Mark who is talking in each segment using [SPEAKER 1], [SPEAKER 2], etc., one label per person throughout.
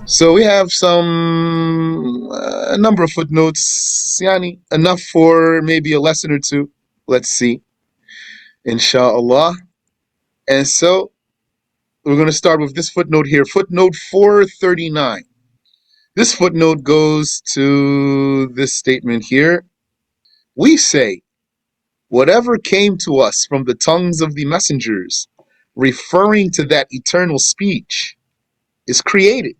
[SPEAKER 1] So we have a number of footnotes, yani, enough for maybe a lesson or two. Let's see, inshallah. And so we're going to start with this footnote here, footnote 439. This footnote goes to this statement here. We say, whatever came to us from the tongues of the messengers, referring to that eternal speech, is created.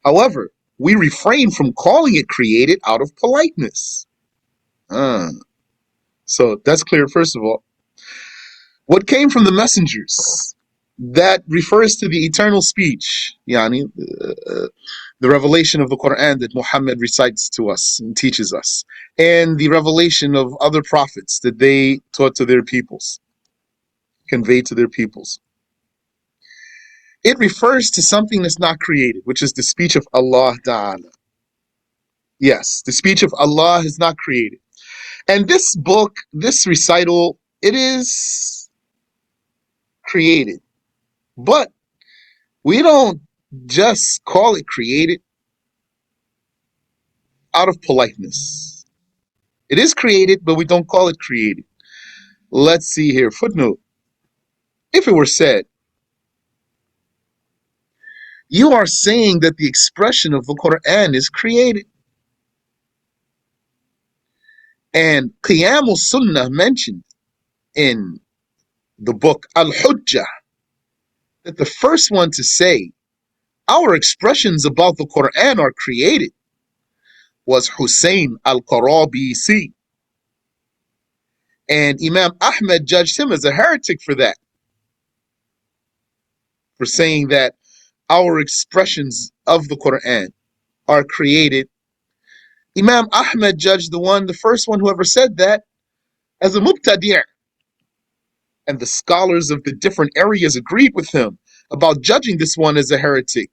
[SPEAKER 1] However, we refrain from calling it created out of politeness. So that's clear, first of all. What came from the messengers, that refers to the eternal speech, yani, the revelation of the Qur'an that Muhammad recites to us and teaches us, and the revelation of other prophets that they taught to their peoples, conveyed to their peoples. It refers to something that's not created, which is the speech of Allah Ta'ala. Yes, the speech of Allah is not created. And this book, this recital, it is created. But we don't just call it created out of politeness. It is created, but we don't call it created. Let's see here. Footnote. If it were said, you are saying that the expression of the Qur'an is created. And Qiyam al-Sunnah mentioned in the book Al-Hujjah that the first one to say our expressions about the Qur'an are created was Hussein al-Qarabisi. And Imam Ahmed judged him as a heretic for that, for saying that our expressions of the Qur'an are created. Imam Ahmed judged the first one who ever said that, as a mubtadi'. And the scholars of the different areas agreed with him about judging this one as a heretic.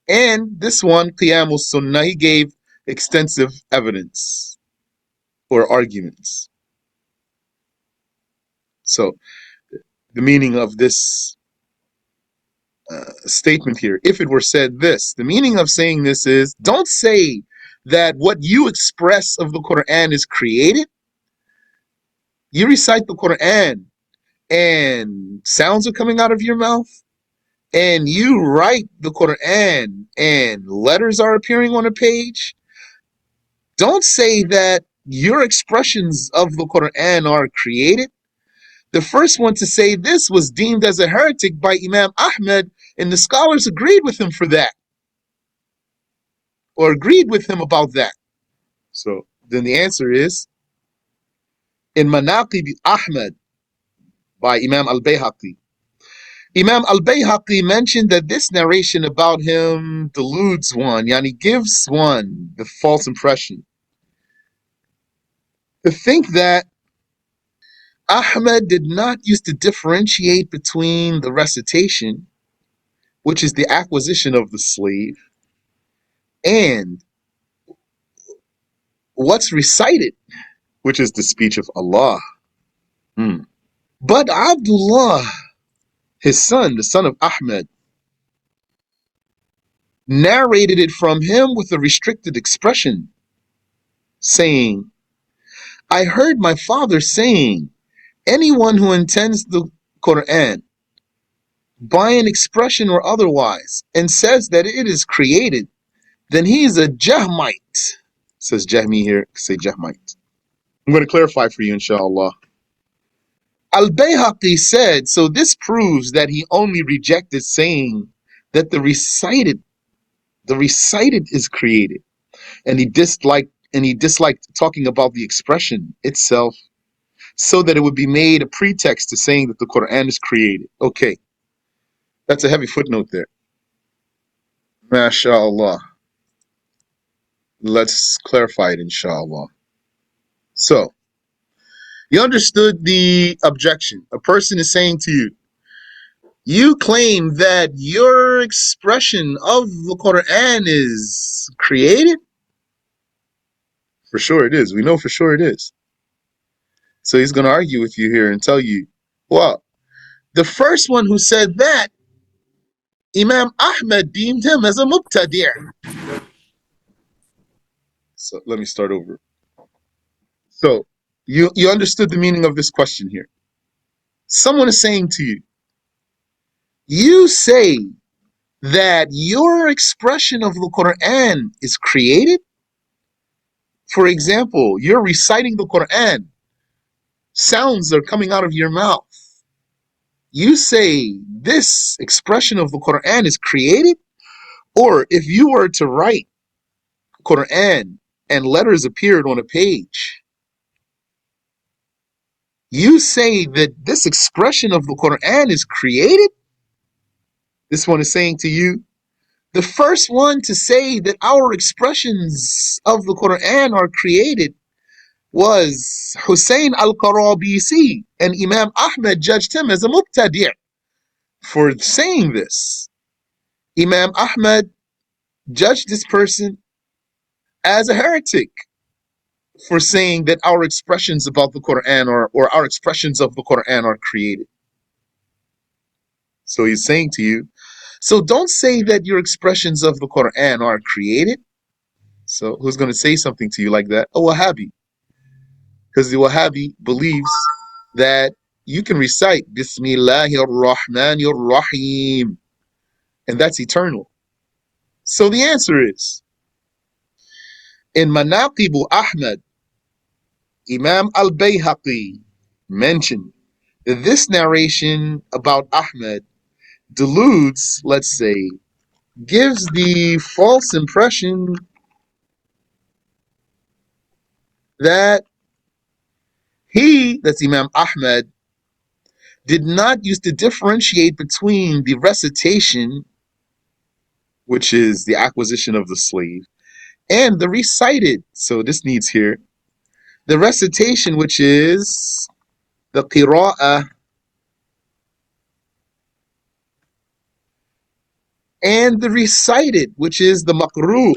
[SPEAKER 1] And this one, Qiyam al-Sunnah, he gave extensive evidence or arguments. So, the meaning of this statement here, if it were said this, the meaning of saying this is, don't say that what you express of the Qur'an is created. You recite the Qur'an and sounds are coming out of your mouth, and you write the Qur'an and letters are appearing on a page. Don't say that your expressions of the Qur'an are created. The first one to say this was deemed as a heretic by Imam Ahmed, and the scholars agreed with him for that, or agreed with him about that. So then the answer is, in Manaqib Ahmed by Imam al-Bayhaqi, Imam al-Bayhaqi mentioned that this narration about him deludes one, yani gives one the false impression to think that Ahmed did not used to differentiate between the recitation, which is the acquisition of the slave, and what's recited, which is the speech of Allah. But Abdullah, his son, the son of Ahmed, narrated it from him with a restricted expression, saying, I heard my father saying, anyone who intends the Qur'an by an expression or otherwise and says that it is created, then he is a Jahmite. Says Jahmi here, say Jahmite. I'm going to clarify for you, inshallah. Al-Bayhaqi said, so this proves that he only rejected saying that the recited is created, and he disliked talking about the expression itself, so that it would be made a pretext to saying that the Quran is created. Okay, that's a heavy footnote there. MashaAllah. Let's clarify it, inshallah. So, you understood the objection. A person is saying to you, you claim that your expression of the Quran is created? For sure it is. We know for sure it is. So he's going to argue with you here and tell you, well, The first one who said that, Imam Ahmad deemed him as a mubtadi'. So let me start over. So you understood the meaning of this question here. Someone is saying to you, you say that your expression of the Quran is created. For example, you're reciting the Quran, sounds are coming out of your mouth. You say this expression of the Quran is created? Or if you were to write Quran and letters appeared on a page, you say that this expression of the Quran is created? This one is saying to you, the first one to say that our expressions of the Quran are created was Hussein al-Qarabisi, and Imam Ahmad judged him as a mubtadi' for saying this. Imam Ahmad judged this person as a heretic for saying that our expressions about the Quran or our expressions of the Quran are created. So he's saying to you, so don't say that your expressions of the Quran are created. So who's going to say something to you like that? A Wahhabi. Because the Wahhabi believes that you can recite Bismillahir Rahmanir Rahim, and that's eternal. So the answer is, in Manaqibu Ahmad, Imam al-Bayhaqi mentioned that this narration about Ahmad deludes, let's say, gives the false impression that that's Imam Ahmad, did not use to differentiate between the recitation, which is the acquisition of the slave, and the recited. So this needs here the recitation, which is the qira'ah, and the recited, which is the maqru'.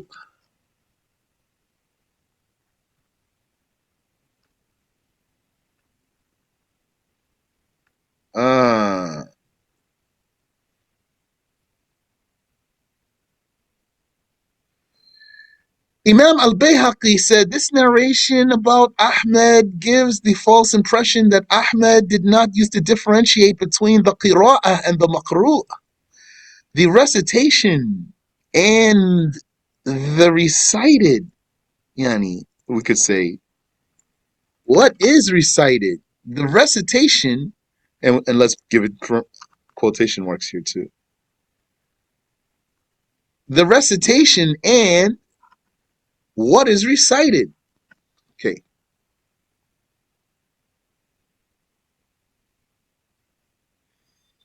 [SPEAKER 1] Imam al-Bayhaqi said this narration about Ahmad gives the false impression that Ahmad did not use to differentiate between the qira'ah and the maqru', the recitation and the recited. Yani, we could say, what is recited? The recitation, and let's give it quotation marks here too. The recitation and what is recited. Okay.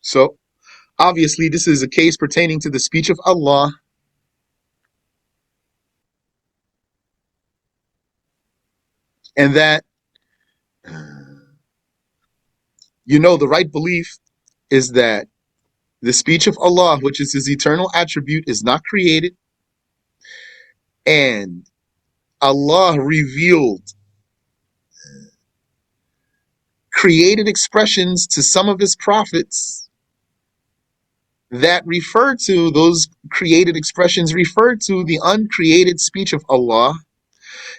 [SPEAKER 1] So, obviously, this is a case pertaining to the speech of Allah. And that, the right belief is that the speech of Allah, which is His eternal attribute, is not created. And Allah revealed created expressions to some of His prophets that refer to, those created expressions refer to the uncreated speech of Allah.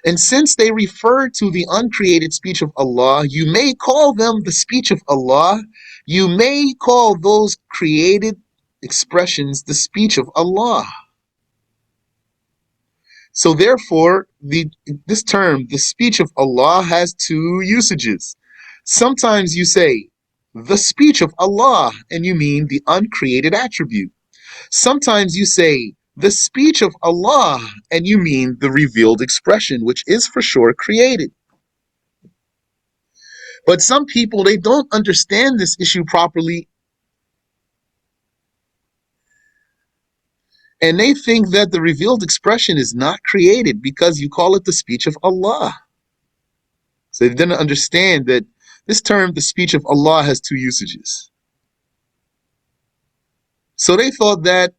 [SPEAKER 1] And since they refer to the uncreated speech of Allah, you may call them the speech of Allah. You may call those created expressions the speech of Allah. So therefore, this term, the speech of Allah, has two usages. Sometimes you say, the speech of Allah, and you mean the uncreated attribute. Sometimes you say, the speech of Allah, and you mean the revealed expression, which is for sure created. But some people, they don't understand this issue properly, and they think that the revealed expression is not created because you call it the speech of Allah. So they didn't understand that this term, the speech of Allah, has two usages. So they thought that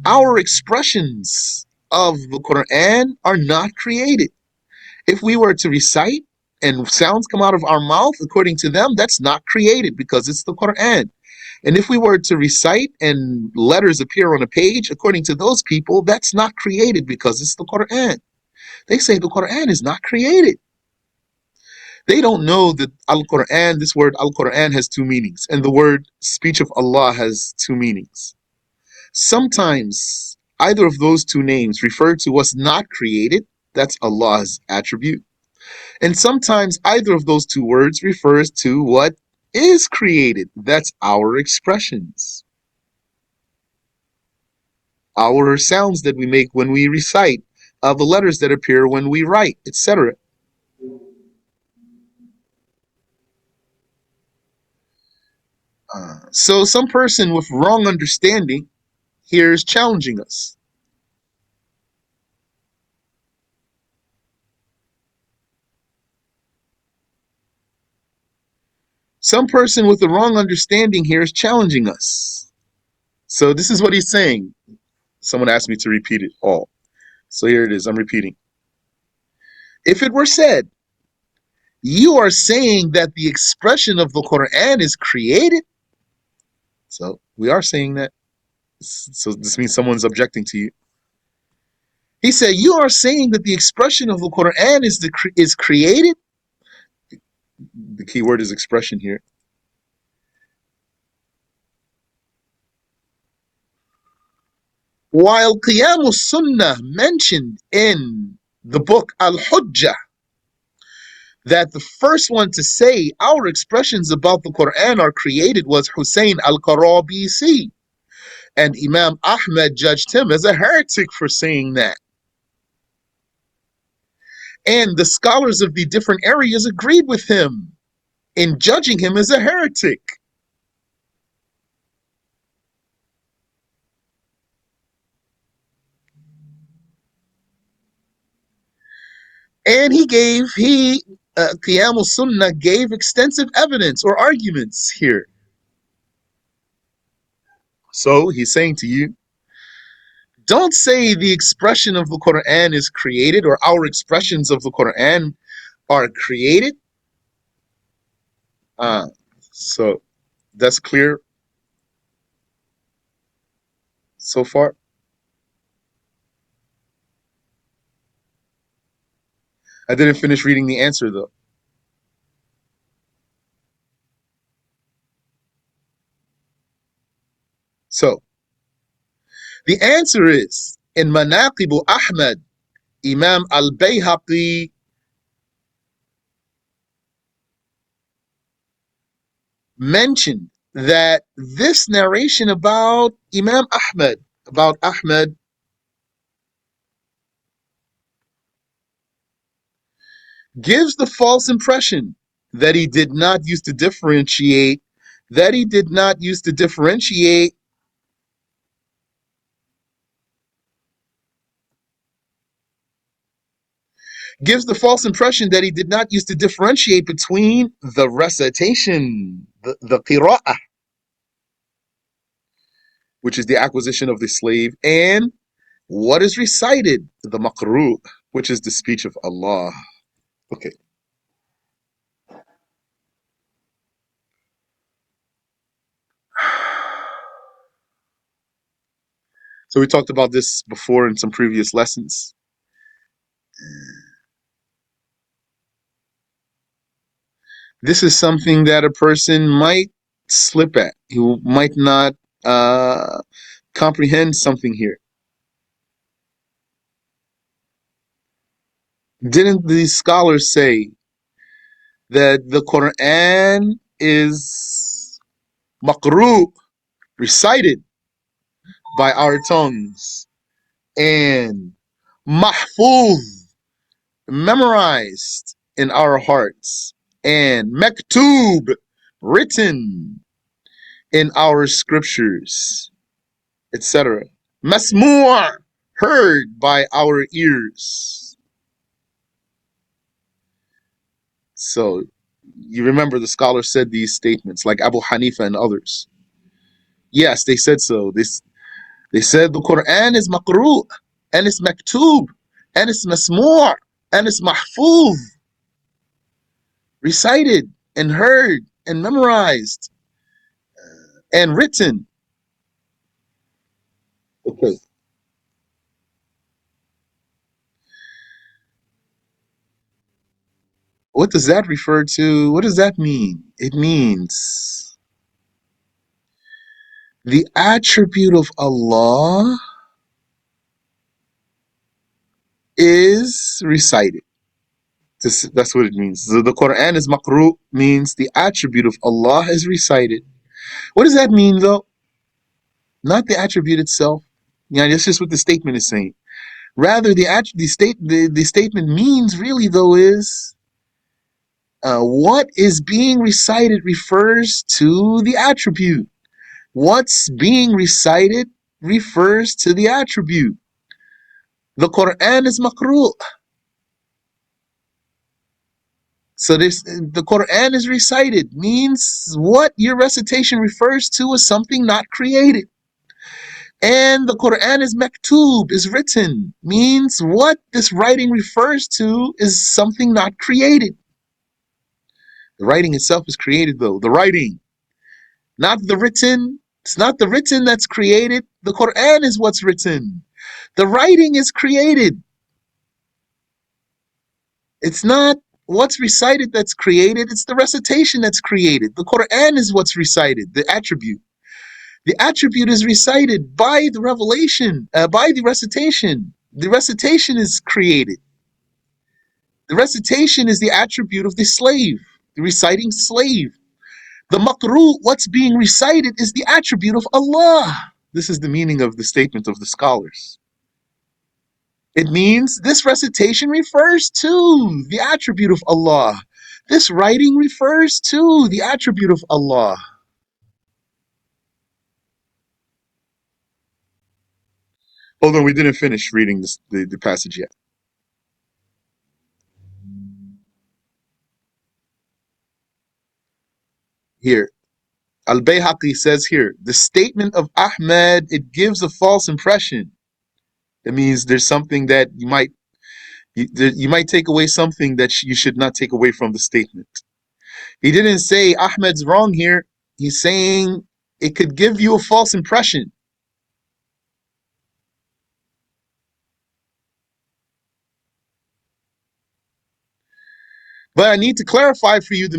[SPEAKER 1] our expressions of the Qur'an are not created. If we were to recite and sounds come out of our mouth, according to them, that's not created because it's the Qur'an. And if we were to recite and letters appear on a page, according to those people, that's not created because it's the Qur'an. They say the Qur'an is not created. They don't know that Al-Quran, this word Al-Quran has two meanings, and the word speech of Allah has two meanings. Sometimes either of those two names refer to what's not created, that's Allah's attribute. And sometimes either of those two words refers to what is created, that's our expressions, our sounds that we make when we recite, the letters that appear when we write, etc. So some person with wrong understanding here is challenging us. Some person with the wrong understanding here is challenging us. So this is what he's saying. Someone asked me to repeat it all. So here it is. I'm repeating. If it were said, you are saying that the expression of the Quran is created. So we are saying that. So this means someone's objecting to you. He said, you are saying that the expression of the Quran is created. The key word is expression here. While Qiyam Sunnah mentioned in the book Al-Hujjah that the first one to say our expressions about the Quran are created was Hussein al-Qarabisi, and Imam Ahmed judged him as a heretic for saying that. And the scholars of the different areas agreed with him in judging him as a heretic. And Qiyam al-Sunnah gave extensive evidence or arguments here. So he's saying to you, don't say the expression of the Quran is created or our expressions of the Quran are created. So that's clear so far. I didn't finish reading the answer though. So the answer is in Manaqib Ahmad, Imam al-Bayhaqi mentioned that this narration about Ahmad, gives the false impression that he did not used to differentiate, that he did not used to differentiate gives the false impression that he did not used to differentiate between the recitation, the qira'ah, which is the acquisition of the slave, and what is recited, the maqru', which is the speech of Allah. Okay. So we talked about this before in some previous lessons. This is something that a person might slip at. He might not uh, comprehend something here. Didn't the scholars say that the Quran is maqru', recited by our tongues, and mahfuz, memorized in our hearts, and maktub, written in our scriptures, etc. Masmu', heard by our ears. So you remember the scholars said these statements, like Abu Hanifa and others. Yes, they said so. They said the Quran is maqru', and it's maktub, and it's masmu', and it's mahfuz, recited and heard and memorized and written. Okay. What does that refer to? What does that mean? It means the attribute of Allah is recited. That's what it means. So the Quran is maqru, means the attribute of Allah is recited. What does that mean though? Not the attribute itself. Yeah, that's just what the statement is saying. Rather, the statement means really though is what is being recited refers to the attribute. What's being recited refers to the attribute. The Quran is maqru. So the Quran is recited means what your recitation refers to is something not created. And the Quran is maktub, is written, means what this writing refers to is something not created. The writing itself is created though. The writing, not the written. It's not the written that's created. The Quran is what's written. The writing is created. It's not what's recited that's created. It's the recitation that's created. The Quran is what's recited, the attribute. The attribute is recited by the revelation, by the recitation. The recitation is created. The recitation is the attribute of the slave, the reciting slave. The maqru, what's being recited, is the attribute of Allah. This is the meaning of the statement of the scholars. It means this recitation refers to the attribute of Allah. This writing refers to the attribute of Allah. Hold on, we didn't finish reading the passage yet. Here, Al-Bayhaqi says here, the statement of Ahmed, it gives a false impression. It means there's something that you might take away something that you should not take away from the statement. He didn't say Ahmed's wrong here. He's saying it could give you a false impression. But I need to clarify for you the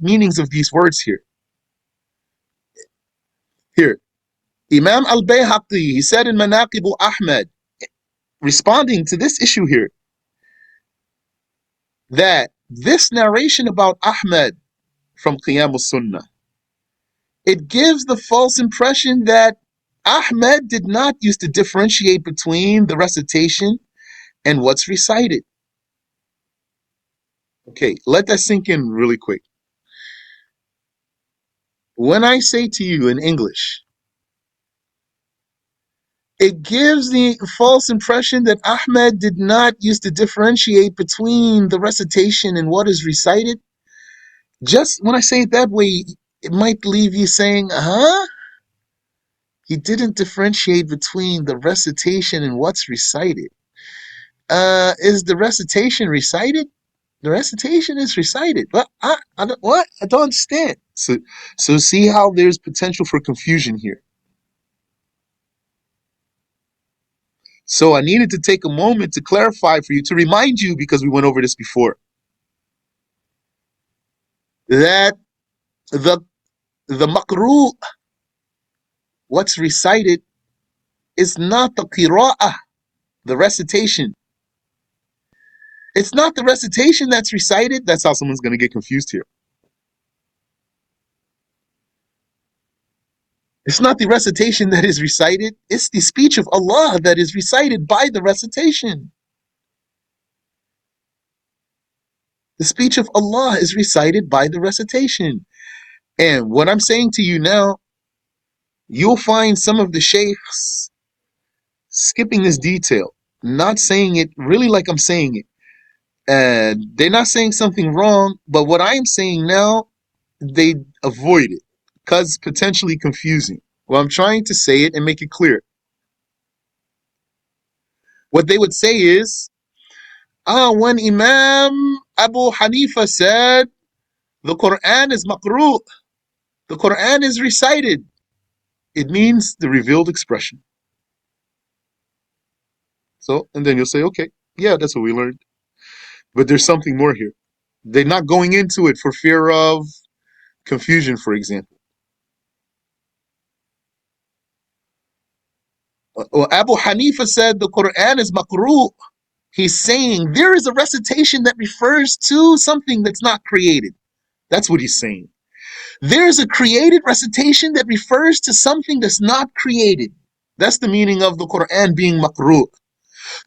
[SPEAKER 1] meanings of these words here. Here, Imam al-Bayhaqi, he said in Manaqib Ahmed, responding to this issue here, that this narration about Ahmed from Qiyam al-Sunnah, it gives the false impression that Ahmed did not used to differentiate between the recitation and what's recited. Okay, let that sink in really quick. When I say to you in English, it gives the false impression that Ahmed did not used to differentiate between the recitation and what is recited. Just when I say it that way, it might leave you saying, huh? He didn't differentiate between the recitation and what's recited. Is the recitation recited? The recitation is recited. But I don't, what? I don't understand. So see how there's potential for confusion here. So I needed to take a moment to clarify for you, to remind you, because we went over this before, that the maqru, what's recited, is not the qira'ah, the recitation. It's not the recitation that's recited. That's how someone's going to get confused here. It's not the recitation that is recited. It's the speech of Allah that is recited by the recitation. The speech of Allah is recited by the recitation. And what I'm saying to you now, you'll find some of the sheikhs skipping this detail, not saying it really like I'm saying it. And they're not saying something wrong, but what I'm saying now, they avoid it because it's potentially confusing. Well, I'm trying to say it and make it clear. What they would say is, when Imam Abu Hanifa said, the Quran is maqru, the Quran is recited. It means the revealed expression. So, and then you'll say, okay, yeah, that's what we learned. But there's something more here. They're not going into it for fear of confusion, for example. Well, Abu Hanifa said the Quran is maqru'. He's saying there is a recitation that refers to something that's not created. That's what he's saying. There's a created recitation that refers to something that's not created. That's the meaning of the Quran being maqru'.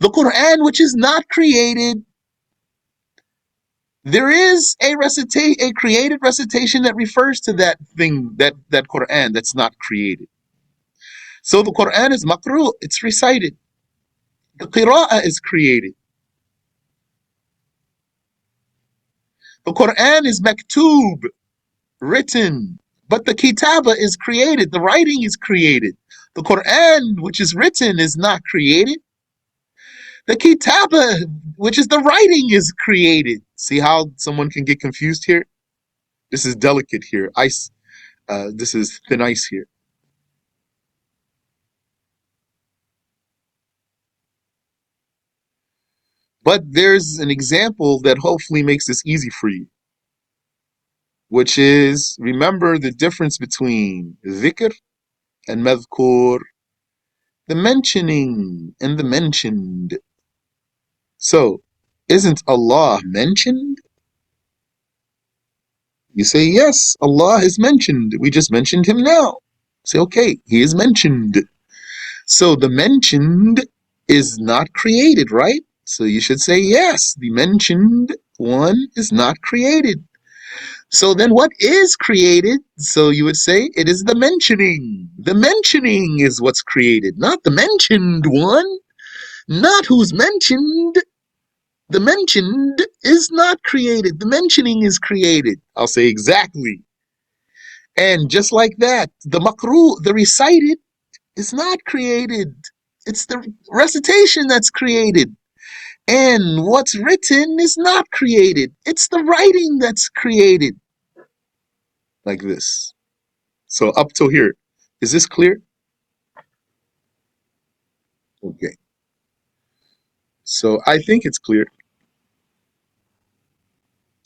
[SPEAKER 1] The Quran, which is not created, there is a created recitation that refers to that thing, that Quran that's not created. So the Quran is maqru', it's recited. The qira'ah is created. The Quran is maktub, written. But the kitaba is created, the writing is created. The Quran, which is written, is not created. The kitaba, which is the writing, is created. See how someone can get confused here? This is delicate here. Ice. This is thin ice here. But there's an example that hopefully makes this easy for you, which is remember the difference between dhikr and madhkur, the mentioning and the mentioned. So, isn't Allah mentioned? You say, yes, Allah is mentioned. We just mentioned him now. Say, okay, he is mentioned. So the mentioned is not created, right? So you should say, yes, the mentioned one is not created. So then what is created? So you would say it is the mentioning. The mentioning is what's created, not the mentioned one, not who's mentioned. The mentioned is not created. The mentioning is created. I'll say exactly. And just like that, the makru, the recited, is not created. It's the recitation that's created. And what's written is not created. It's the writing that's created. Like this. So up till here. Is this clear? Okay. So I think it's clear.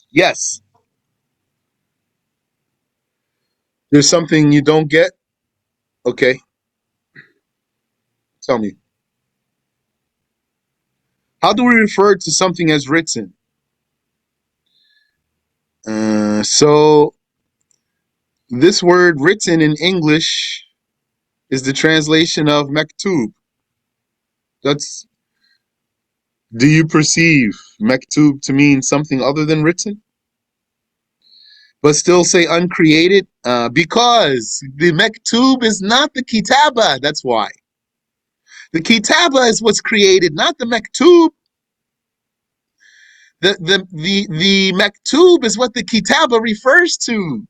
[SPEAKER 1] Yes. There's something you don't get? Okay. Tell me. How do we refer to something as written? So this word written in English is the translation of maktub. That's Do you perceive maktub to mean something other than written, but still say uncreated? Because the maktub is not the kitaba. That's why. The kitaba is what's created, not the maktub. The maktub is what the kitaba refers to,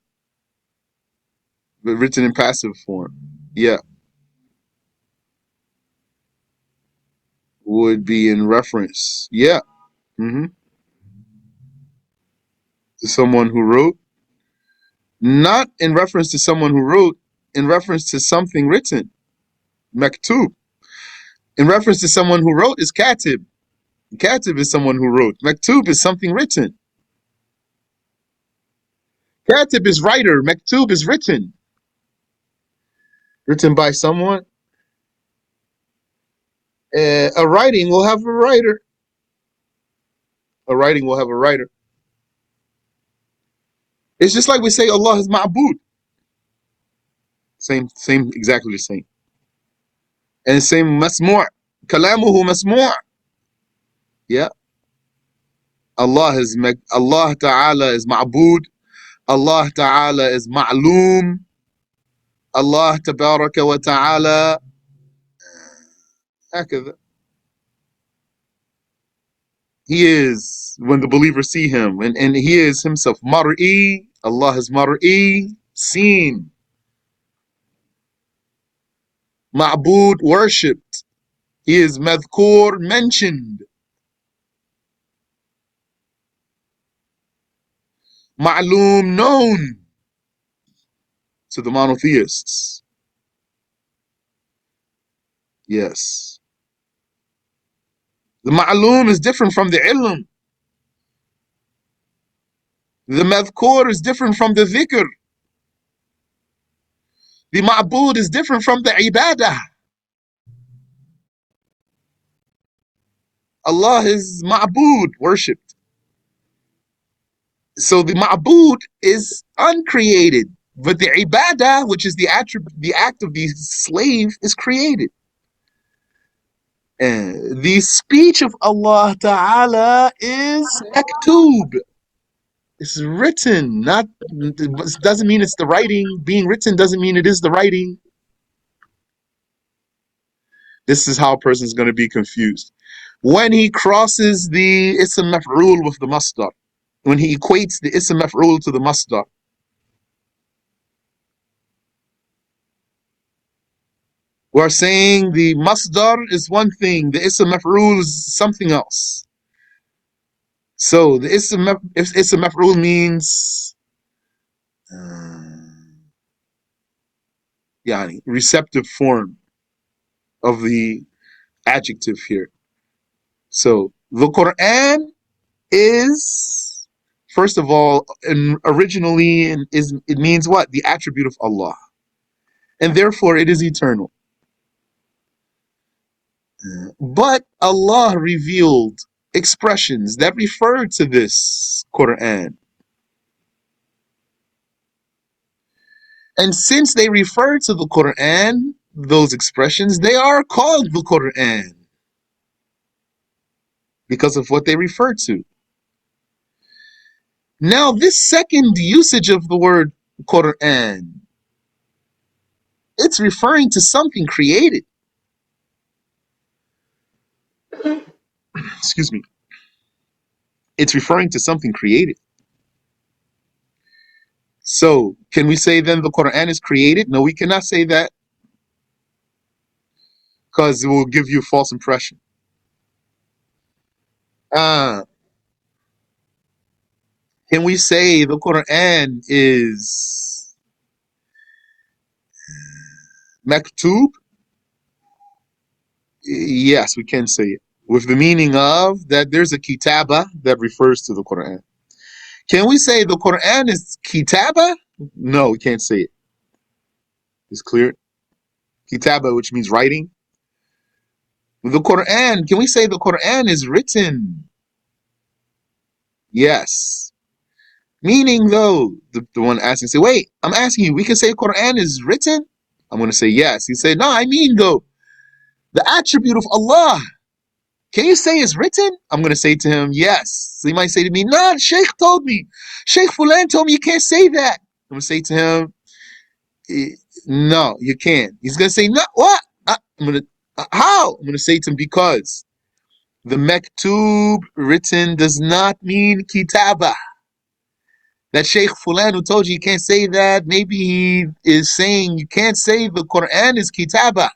[SPEAKER 1] but written in passive form. Yeah, would be in reference. Yeah, hmm to someone who wrote, not in reference to someone who wrote, in reference to something written. Maktub. In reference to someone who wrote is katib. Katib is someone who wrote. Maktub is something written. Katib is writer. Maktub is written. Written by someone. A writing will have a writer. A writing will have a writer. It's just like we say Allah is ma'bud. Same, exactly the same. And same masmu'. Kalamuhu masmu'. Yeah. Allah Ta'ala is ma'bud. Allah Ta'ala is ma'loom. Allah Tabaraka wa Ta'ala. هكذا. He is when the believers see him, and he is himself mar'i. Allah is mar'i, seen. Ma'bud, worshipped. He is madhkur, mentioned. Ma'loom, known to the monotheists. Yes. The ma'loom is different from the ilm. The madhkur is different from the dhikr. The ma'bud is different from the ibadah. Allah is ma'bud, worshipped. So the ma'bud is uncreated, but the ibadah, which is the act of the slave, is created. And the speech of Allah Ta'ala is maktub. It's written, not doesn't mean it's the writing. Being written doesn't mean it is the writing. This is how a person is going to be confused. When he crosses the ism maf'ul with the masdar, when he equates the ism maf'ul to the masdar, we're saying the masdar is one thing, the ism maf'ul is something else. So the ism maf'ul means receptive form of the adjective here. So the Qur'an is, first of all, originally it means what? The attribute of Allah. And therefore it is eternal. But Allah revealed expressions that refer to this Qur'an. And since they refer to the Qur'an, those expressions, they are called the Qur'an because of what they refer to. Now, this second usage of the word Qur'an, it's referring to something created. Excuse me. It's referring to something created. So, can we say then the Qur'an is created? No, we cannot say that because it will give you a false impression. Can we say the Qur'an is maktub? Yes, we can say it with the meaning of that there's a kitaba that refers to the Qur'an. Can we say the Qur'an is kitaba? No, we can't say it. It's clear. Kitaba, which means writing. The Qur'an, can we say the Qur'an is written? Yes. Meaning, though, the one asking, say, wait, I'm asking you, we can say Qur'an is written? I'm going to say yes. He said, no, I mean, though, the attribute of Allah, can you say it's written? I'm going to say to him, yes. So he might say to me, no, Sheikh told me. Sheikh Fulan told me you can't say that. I'm going to say to him, no, you can't. He's going to say, no, what? How? I'm going to say to him, because the maktub written does not mean kitaba. That Sheikh Fulan who told you can't say that, maybe he is saying you can't say the Qur'an is kitaba.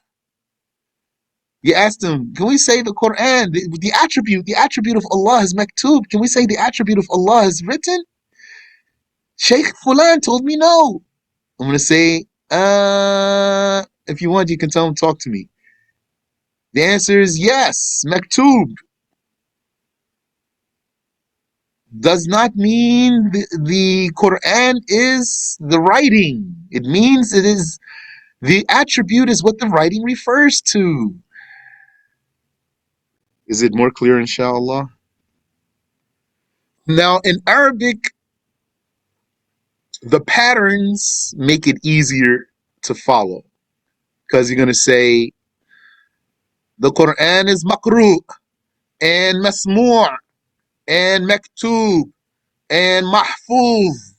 [SPEAKER 1] You asked him, can we say the Qur'an, the attribute of Allah is maktub? Can we say the attribute of Allah is written? Sheikh Fulan told me no. I'm going to say, if you want, you can tell him, talk to me. The answer is yes, maktub does not mean the Qur'an is the writing. It means it is, the attribute is what the writing refers to. Is it more clear, inshallah? Now, in Arabic, the patterns make it easier to follow. Because you're going to say, the Quran is maqru' and masmu' and maktub and mahfuz.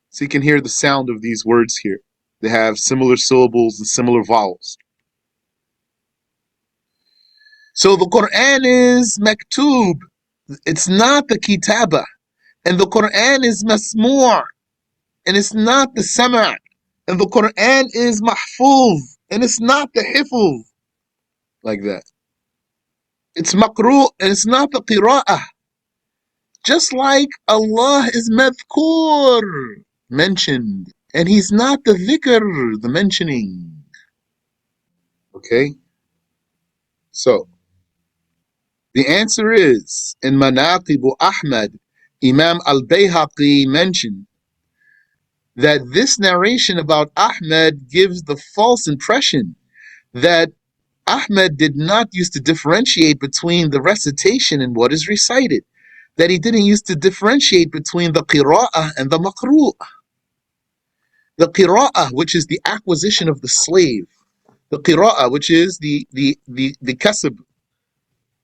[SPEAKER 1] So you can hear the sound of these words here. They have similar syllables and similar vowels. So the Quran is maktub. It's not the kitaba. And the Quran is masmu'. And it's not the sama'. And the Quran is mahfuz. And it's not the hifuz. Like that. It's maqru' and it's not the qira'ah. Just like Allah is madhkur, mentioned. And He's not the dhikr, the mentioning. Okay? So the answer is in Manaqibu Ahmad, Imam al-Bayhaqi mentioned that this narration about Ahmad gives the false impression that Ahmad did not used to differentiate between the recitation and what is recited, that he didn't used to differentiate between the qira'ah and the maqru'. The qira'ah, which is the acquisition of the slave, the qira'ah, which is the kasb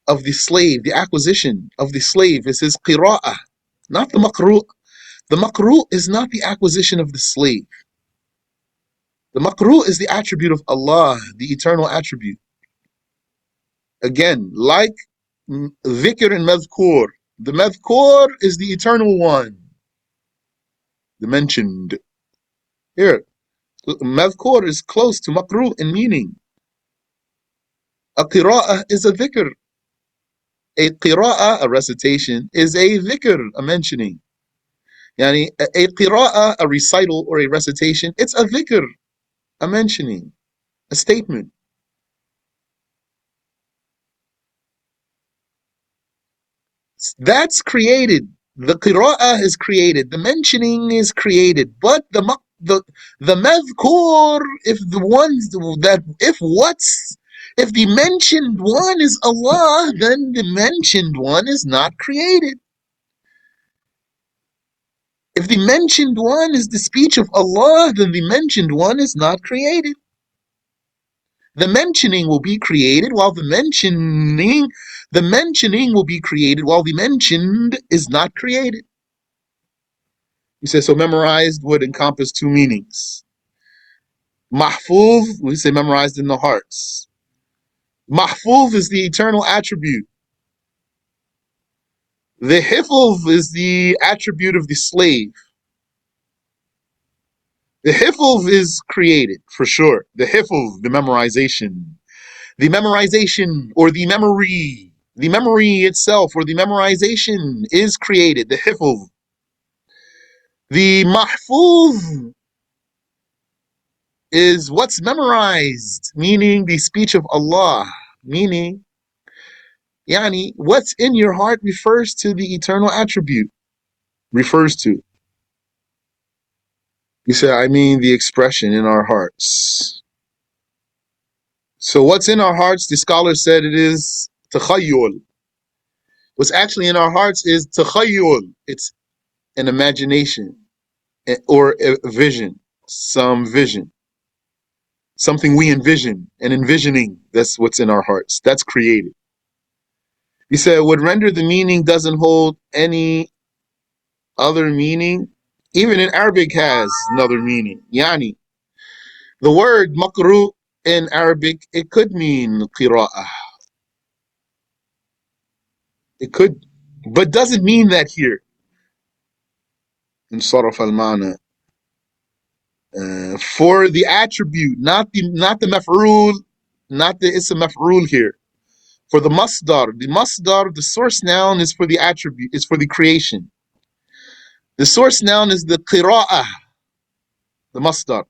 [SPEAKER 1] of the slave, the acquisition of the slave, is his qira'ah, not the maqru'. The maqru' is not the acquisition of the slave. The maqru' is the attribute of Allah, the eternal attribute. Again, like dhikr and madhkur. The madhkur is the eternal one, the mentioned. Here, madhkur is close to maqru' in meaning. A qira'ah is a dhikr. A qira'ah, a recitation, is a dhikr, a mentioning. Yani, a qira'ah, a recital or a recitation, it's a dhikr, a mentioning, a statement. That's created. The qira'ah is created. The mentioning is created. But the madhkur, if the mentioned one is Allah, then the mentioned one is not created. If the mentioned one is the speech of Allah, then the mentioned one is not created. The mentioning will be created while the mentioning will be created while the mentioned is not created. You say, so memorized would encompass two meanings. Mahfuz, we say memorized in the hearts. Mahfuz is the eternal attribute. The hifz is the attribute of the slave. The hifz is created, for sure. The hifz, the memorization. The memorization or the memory itself or the memorization is created, the hifz. The mahfuz is what's memorized, meaning the speech of Allah, meaning yani what's in your heart refers to the eternal attribute, refers to. You say, I mean the expression in our hearts. So what's in our hearts, the scholar said it is takhayyul. What's actually in our hearts is takhayyul. It's an imagination or a vision, some vision. Something we envision and envisioning, that's what's in our hearts. That's created. He said, would render the meaning doesn't hold any other meaning. Even in Arabic has another meaning. Yani, the word makru in Arabic, it could mean qira'ah. It could, but doesn't mean that here. In saraf al-ma'na. For the attribute, not the maf'ul, not the ism maf'ul here. For the masdar, the source noun is for the attribute, is for the creation. The source noun is the qira'ah, the masdar.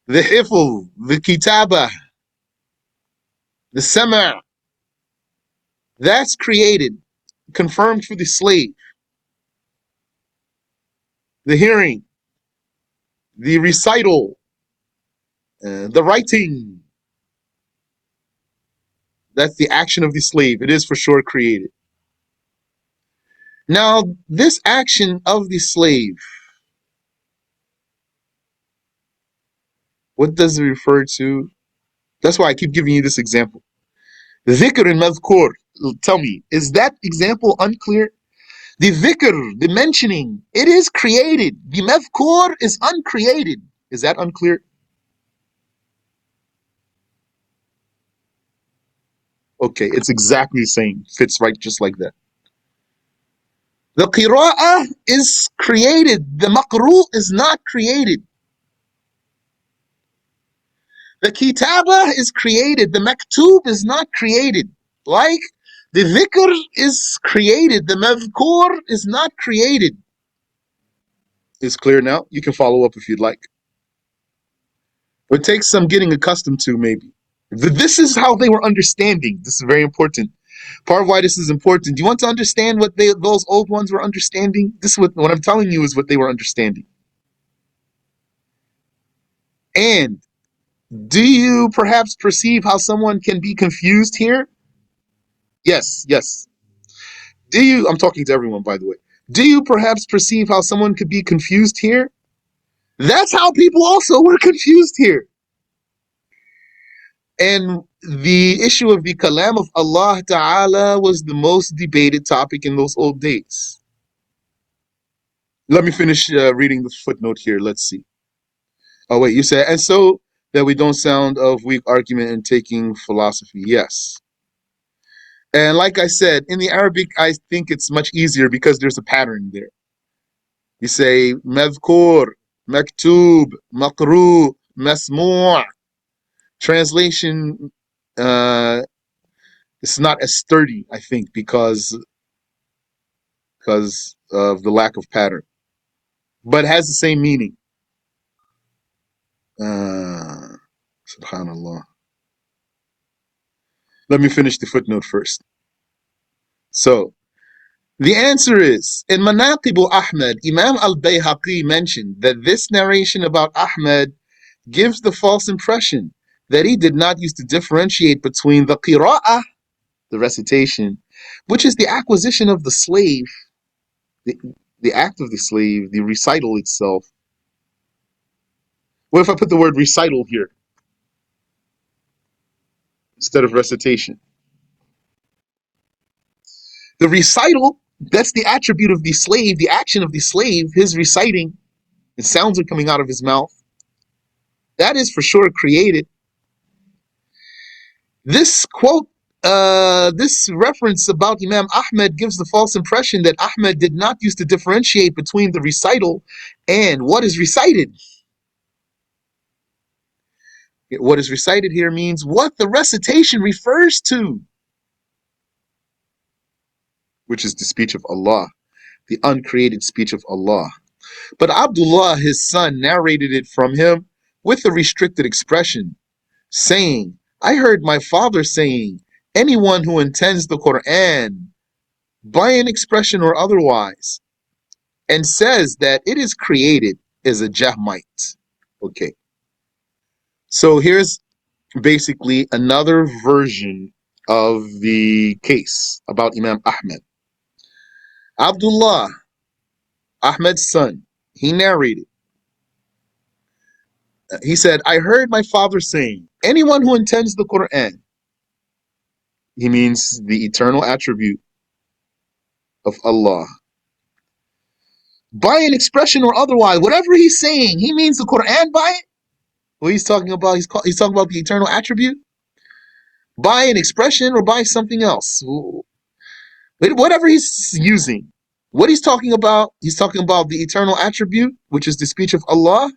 [SPEAKER 1] The hifl, the kitaba, the sama', that's created, confirmed for the slave. The hearing, the recital, the writing, that's the action of the slave. It is for sure created. Now, this action of the slave, what does it refer to? That's why I keep giving you this example. Dhikr and madhkur. Tell me, is that example unclear? The dhikr, the mentioning, it is created. The madhkur is uncreated. Is that unclear? Okay, it's exactly the same. Fits right just like that. The qira'ah is created. The maqru' is not created. The kitaba is created. The maktub is not created. Like the dhikr is created. The madhkur is not created. Is clear now? You can follow up if you'd like. It takes some getting accustomed to, maybe. This is how they were understanding. This is very important. Part of why this is important. Do you want to understand what those old ones were understanding? This is what I'm telling you is what they were understanding. And do you perhaps perceive how someone can be confused here? Yes, yes. Do you, I'm talking to everyone, by the way. Do you perhaps perceive how someone could be confused here? That's how people also were confused here. And the issue of the kalam of Allah Ta'ala was the most debated topic in those old days. Let me finish reading the footnote here. Let's see. Oh, wait, you said, and so that we don't sound of weak argument in taking philosophy. Yes. And like I said, in the Arabic, I think it's much easier because there's a pattern there. You say, madhkur, maktub, maqru, masmu'. Translation, it's not as sturdy, I think, because of the lack of pattern, but has the same meaning. Subhanallah. Let me finish the footnote first. So, the answer is, in Manaqibu Ahmad, Imam al-Bayhaqi mentioned that this narration about Ahmad gives the false impression that he did not used to differentiate between the qira'ah, the recitation, which is the acquisition of the slave, the, the act of the slave, the recital itself. What if I put the word recital here instead of recitation? The recital, that's the attribute of the slave, the action of the slave, his reciting, the sounds are coming out of his mouth. That is for sure created. This quote, this reference about Imam Ahmad gives the false impression that Ahmad did not used to differentiate between the recital and what is recited. What is recited here means what the recitation refers to, which is the speech of Allah, the uncreated speech of Allah. But Abdullah, his son, narrated it from him with a restricted expression, saying, I heard my father saying, anyone who intends the Qur'an by an expression or otherwise and says that it is created is a Jahmite. Okay. So here's basically another version of the case about Imam Ahmad. Abdullah, Ahmad's son, he narrated. He said, I heard my father saying, anyone who intends the Qur'an, he means the eternal attribute of Allah, by an expression or otherwise, whatever he's saying, he means the Qur'an by it. What he's talking about, he's talking about the eternal attribute by an expression or by something else. Whatever he's using, what he's talking about the eternal attribute, which is the speech of Allah.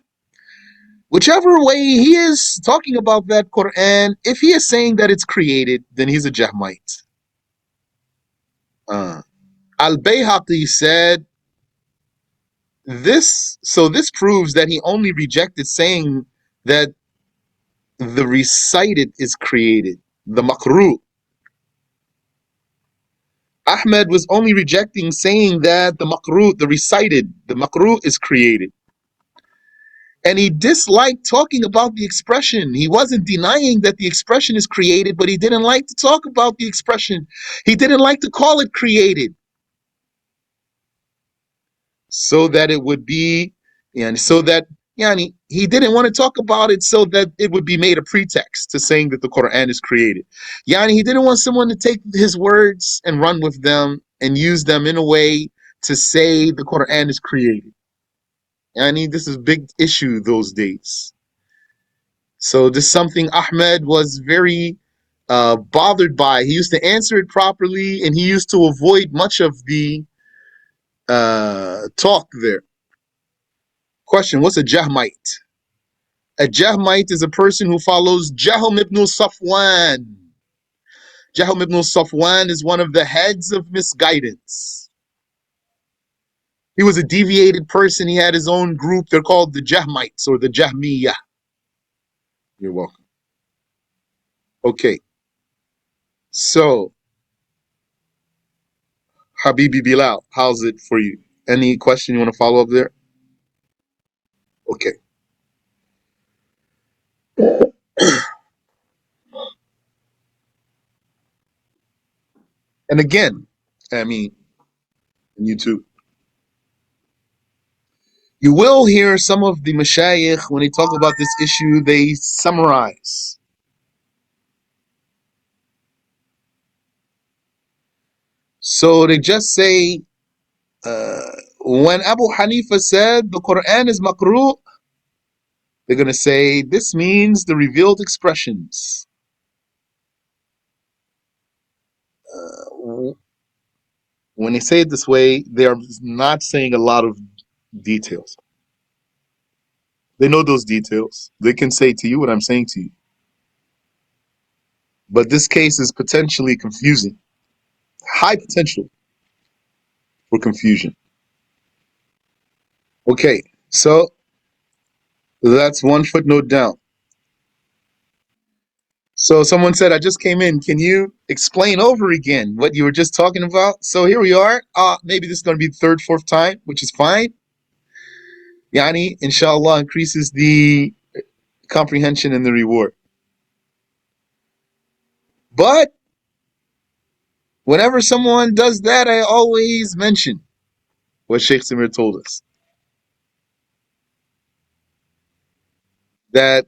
[SPEAKER 1] Whichever way he is talking about that Quran, if he is saying that it's created, then he's a Jahmite. Al-Bayhaqi said this, so this proves that he only rejected saying that the recited is created, the maqru. Ahmad was only rejecting saying that the maqru, the recited, the maqru is created. And he disliked talking about the expression. He wasn't denying that the expression is created, but he didn't like to talk about the expression. He didn't like to call it created. So that it would be, and so that he didn't want to talk about it so that it would be made a pretext to saying that the Quran is created. He didn't want someone to take his words and run with them and use them in a way to say the Quran is created. This is a big issue those days. So this is something Ahmed was very bothered by. He used to answer it properly, and he used to avoid much of the talk there. Question, what's a Jahmite? A Jahmite is a person who follows Jahm ibn Safwan. Jahm ibn Safwan is one of the heads of misguidance. He was a deviated person. He had his own group. They're called the Jahmites or the Jahmiyyah. You're welcome. Okay, so Habibi Bilal, how's it for you? Any question you want to follow up there? Okay. And again, I mean, and you too, you will hear some of the mashayikh, when they talk about this issue, they summarize. So they just say, uh, when Abu Hanifa said the Quran is makruh, they're going to say this means the revealed expressions. When they say it this way, they are not saying a lot of details. They know those details. They can say to you what I'm saying to you. But this case is potentially confusing. High potential for confusion. Okay, so that's one footnote down. So someone said, I just came in. Can you explain over again what you were just talking about? So here we are. Maybe this is going to be the third, fourth time, which is fine. Yani, inshallah, increases the comprehension and the reward. But whenever someone does that, I always mention what Sheikh Samir told us. That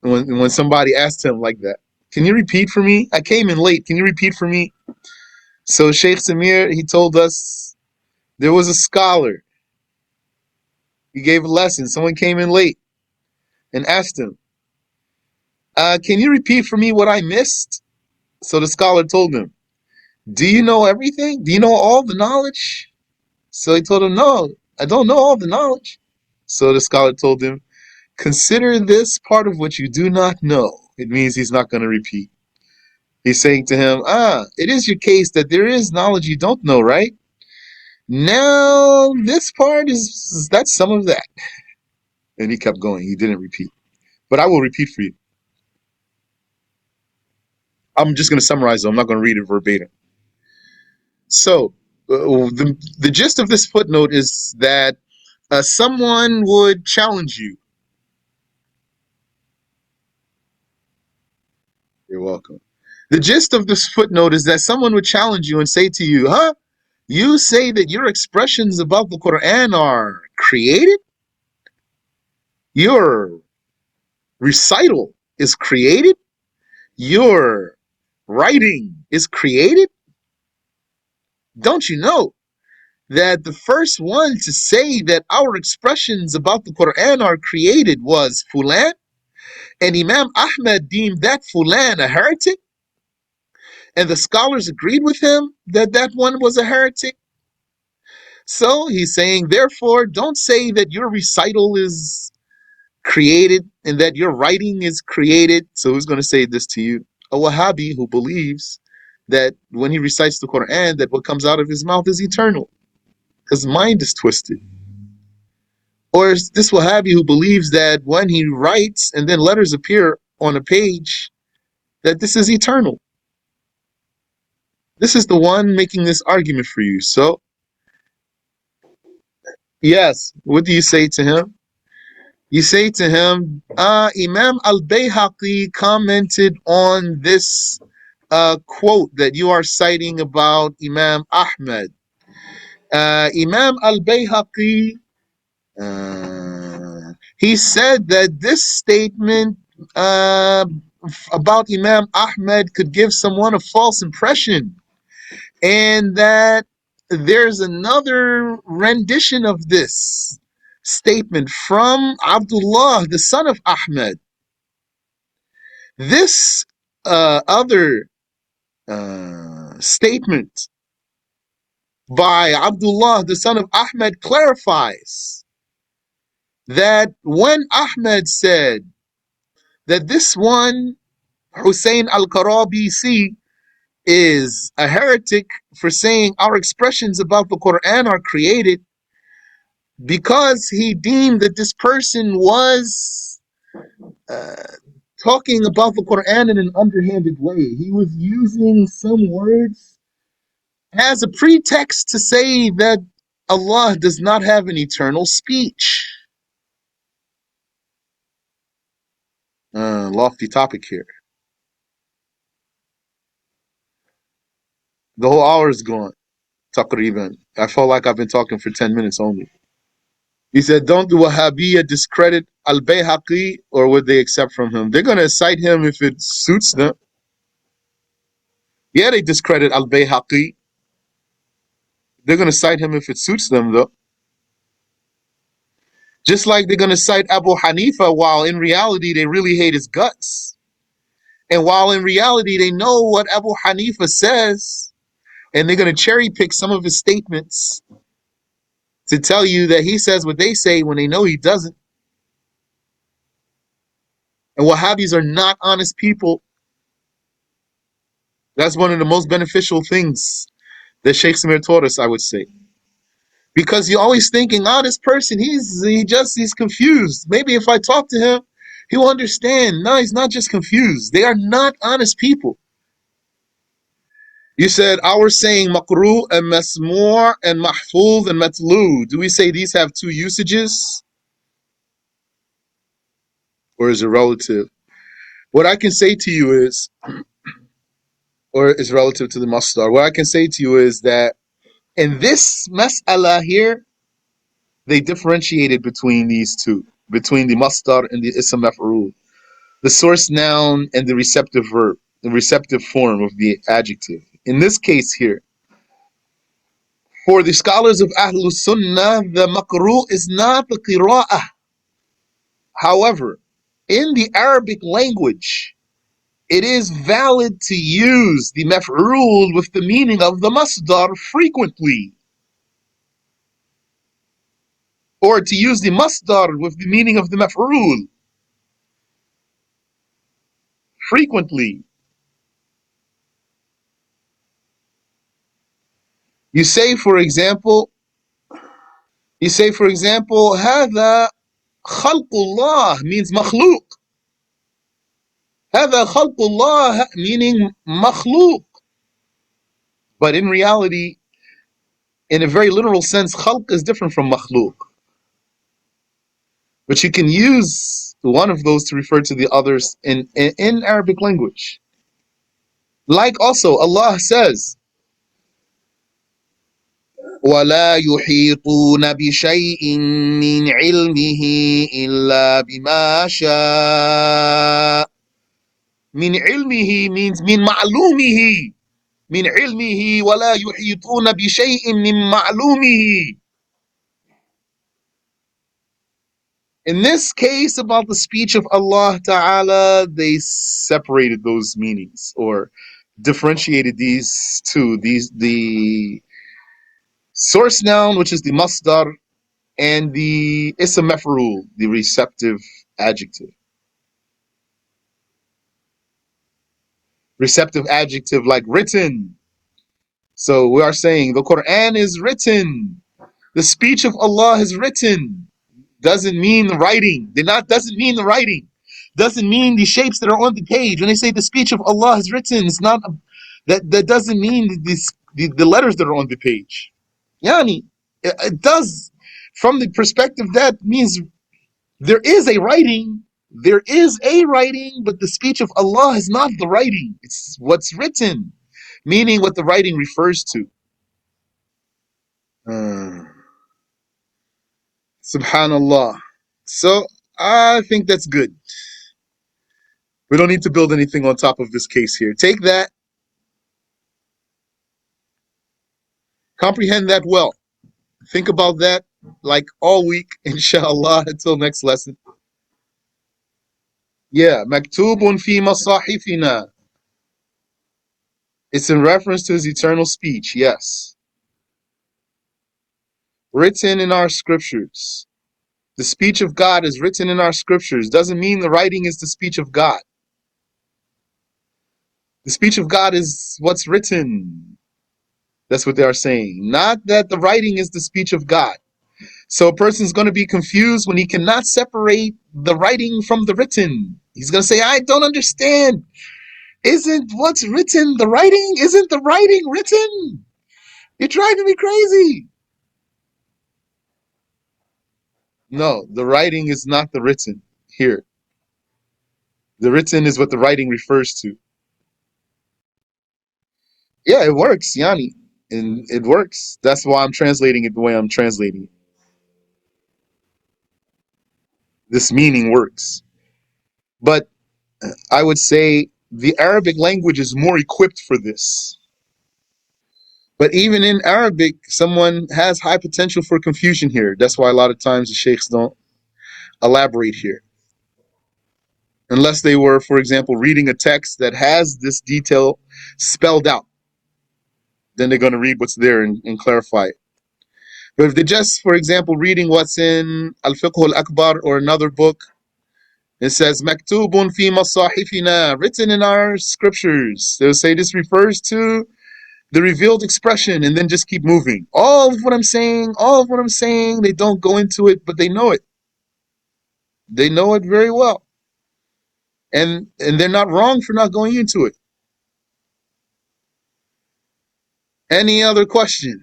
[SPEAKER 1] when somebody asked him like that, can you repeat for me? I came in late. Can you repeat for me? So Sheikh Samir, he told us there was a scholar. He gave a lesson. Someone came in late and asked him, can you repeat for me what I missed? So the scholar told him, do you know everything? Do you know all the knowledge? So he told him, no, I don't know all the knowledge. So the scholar told him, consider this part of what you do not know. It means he's not going to repeat. He's saying to him, it is your case that there is knowledge you don't know, right? Now, this part that's some of that. And he kept going. He didn't repeat. But I will repeat for you. I'm just going to summarize it. I'm not going to read it verbatim. So, the gist of this footnote is that someone would challenge you. You're welcome. The gist of this footnote is that someone would challenge you and say to you, you say that your expressions about the Quran are created? Your recital is created? Your writing is created? Don't you know that the first one to say that our expressions about the Quran are created was Fulan? And Imam Ahmad deemed that Fulan a heretic? And the scholars agreed with him that that one was a heretic? So he's saying, therefore, don't say that your recital is created and that your writing is created. So who's going to say this to you? A Wahhabi who believes that when he recites the Quran, that what comes out of his mouth is eternal. His mind is twisted. Or is this Wahhabi who believes that when he writes and then letters appear on a page, that this is eternal. This is the one making this argument for you. So, yes, what do you say to him? You say to him, Imam al-Bayhaqi commented on this quote that you are citing about Imam Ahmad. Imam al-Bayhaqi, he said that this statement about Imam Ahmad could give someone a false impression, and that there's another rendition of this statement from Abdullah, the son of Ahmad. This other statement by Abdullah, the son of Ahmad, clarifies that when Ahmad said that this one, Hussein al-Karabisi, is a heretic for saying our expressions about the Quran are created, because he deemed that this person was talking about the Quran in an underhanded way. He was using some words as a pretext to say that Allah does not have an eternal speech. Lofty topic here. The whole hour is gone. Taqriban. I felt like I've been talking for 10 minutes only. He said, don't the Wahhabiyya discredit Al-Bayhaqi, or would they accept from him? They're going to cite him if it suits them. Yeah, they discredit Al-Bayhaqi. They're going to cite him if it suits them, though. Just like they're going to cite Abu Hanifa, while in reality they really hate his guts. And while in reality they know what Abu Hanifa says, and they're going to cherry pick some of his statements to tell you that he says what they say when they know he doesn't. And Wahhabis are not honest people. That's one of the most beneficial things that Sheikh Samir taught us, I would say. Because you're always thinking, this person, he's confused. Maybe if I talk to him, he will understand. No, he's not just confused. They are not honest people. You said, our saying makru and masmur and mahfuz and matlu. Do we say these have two usages? Or is it relative? What I can say to you is, or is relative to the masdar. What I can say to you is that in this mas'ala here, they differentiated between these two, between the masdar and the ism maf'ul, the source noun and the receptive verb, the receptive form of the adjective. In this case here, for the scholars of Ahlul Sunnah, the makru is not the qira'ah. However, in the Arabic language, it is valid to use the maf'ul with the meaning of the masdar frequently, or to use the masdar with the meaning of the maf'ul frequently. You say, for example, هذا خلق الله means مخلوق. هذا خلق الله meaning مخلوق. But in reality, in a very literal sense, خلق is different from مخلوق. But you can use one of those to refer to the others in Arabic language. Like also, Allah says, وَلَا يُحِيطُونَ بِشَيْءٍ مِّنْ عِلْمِهِ إِلَّا بِمَا شَاءَ. مِنْ عِلْمِهِ means مِنْ مَعْلُومِهِ. مِنْ عِلْمِهِ وَلَا يُحِيطُونَ بِشَيْءٍ مِّنْ مَعْلُومِهِ. In this case, about the speech of Allah Ta'ala, they separated those meanings, or differentiated these two. The source noun, which is the masdar, and the ism maf'ul, the receptive adjective. Receptive adjective like written. So we are saying the Qur'an is written. The speech of Allah is written. Doesn't mean the writing. Doesn't mean the writing. Doesn't mean the shapes that are on the page. When they say the speech of Allah is written, it's not that doesn't mean the letters that are on the page. Yani, it does, from the perspective that means there is a writing. There is a writing, but the speech of Allah is not the writing. It's what's written, meaning what the writing refers to. Subhanallah. So I think that's good. We don't need to build anything on top of this case here. Take that, comprehend that well. Think about that like all week, inshallah, until next lesson. Yeah, maktubun fi masahifina. It's in reference to his eternal speech, yes. Written in our scriptures. The speech of God is written in our scriptures. Doesn't mean the writing is the speech of God. The speech of God is what's written. That's what they are saying. Not that the writing is the speech of God. So a person's going to be confused when he cannot separate the writing from the written. He's going to say, I don't understand. Isn't what's written the writing? Isn't the writing written? You're driving me crazy. No, the writing is not the written here. The written is what the writing refers to. Yeah, it works, Yani. And it works. That's why I'm translating it the way I'm translating it. This meaning works. But I would say the Arabic language is more equipped for this. But even in Arabic, someone has high potential for confusion here. That's why a lot of times the sheikhs don't elaborate here. Unless they were, for example, reading a text that has this detail spelled out. Then they're going to read what's there and clarify it. But if they're just, for example, reading what's in Al-Fiqh al-Akbar or another book, it says, Maktubun fi masahifina, written in our scriptures. They'll say this refers to the revealed expression and then just keep moving. All of what I'm saying, they don't go into it, but they know it. They know it very well. And they're not wrong for not going into it. Any other question?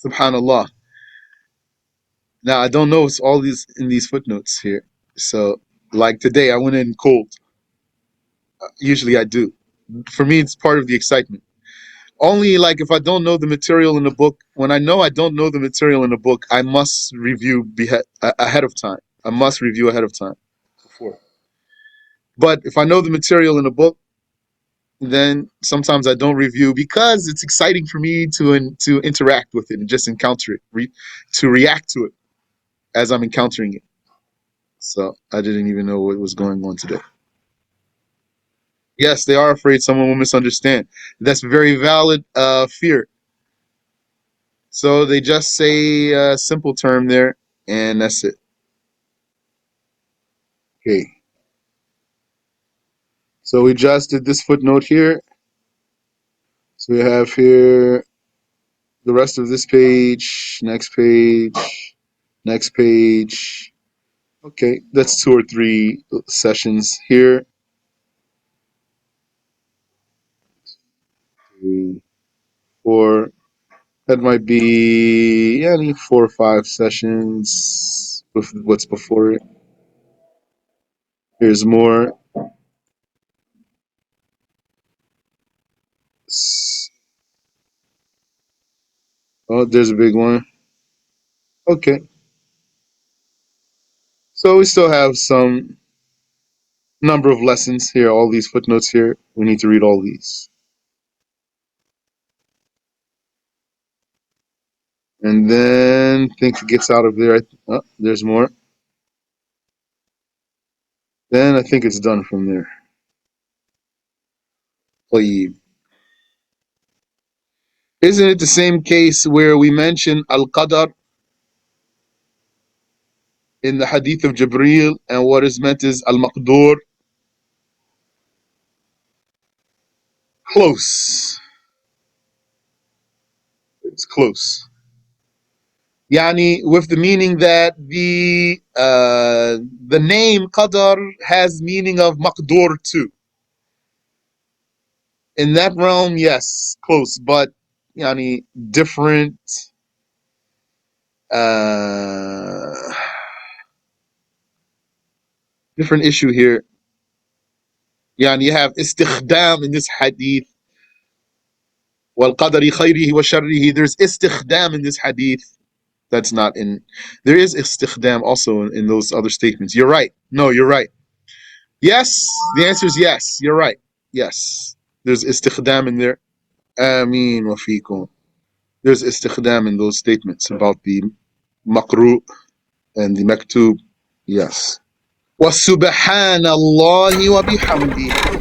[SPEAKER 1] Subhanallah. Now I don't know it's all these in these footnotes here. So like today I went in cold. Usually I do. For me it's part of the excitement. Only like if I don't know the material in the book, when I know I don't know the material in the book, I must review ahead of time. I must review ahead of time before. But if I know the material in the book, then sometimes I don't review because it's exciting for me to interact with it and just encounter it, to react to it as I'm encountering it. So I didn't even know what was going on today. Yes, they are afraid someone will misunderstand. That's very valid fear. So they just say a simple term there, and that's it. Okay. So we just did this footnote here. So we have here the rest of this page, next page, next page. Okay, that's 2 or 3 sessions here. 3, 4. That might be any 4 or 5 sessions with what's before it. Here's more. Oh, there's a big one. Okay. So we still have some number of lessons here, all these footnotes here. We need to read all these. And then I think it gets out of there. Oh, there's more. Then I think it's done from there. طيب. Isn't it the same case where we mention Al-Qadar in the hadith of Jibreel and what is meant is Al-Maqdur? Close. It's close. Yani with the meaning that the name Qadar has meaning of Maqdur too. In that realm, yes, close, but yani different uh different issue here. Yani you have istikhdam in this hadith. وَالْقَدَرِ خَيْرِهِ وَشَرِّهِ. There's istikhdam in this hadith. That's not in. There is istikhdam also in those other statements. You're right. No, you're right. Yes, the answer is yes. You're right. Yes, there's istikhdam in there. Ameen wa fikum. There's istikhdam in those statements about the maqru and the maktub. Yes. وَسُبْحَانَ اللَّهِ وَبِحَمْدِهِ.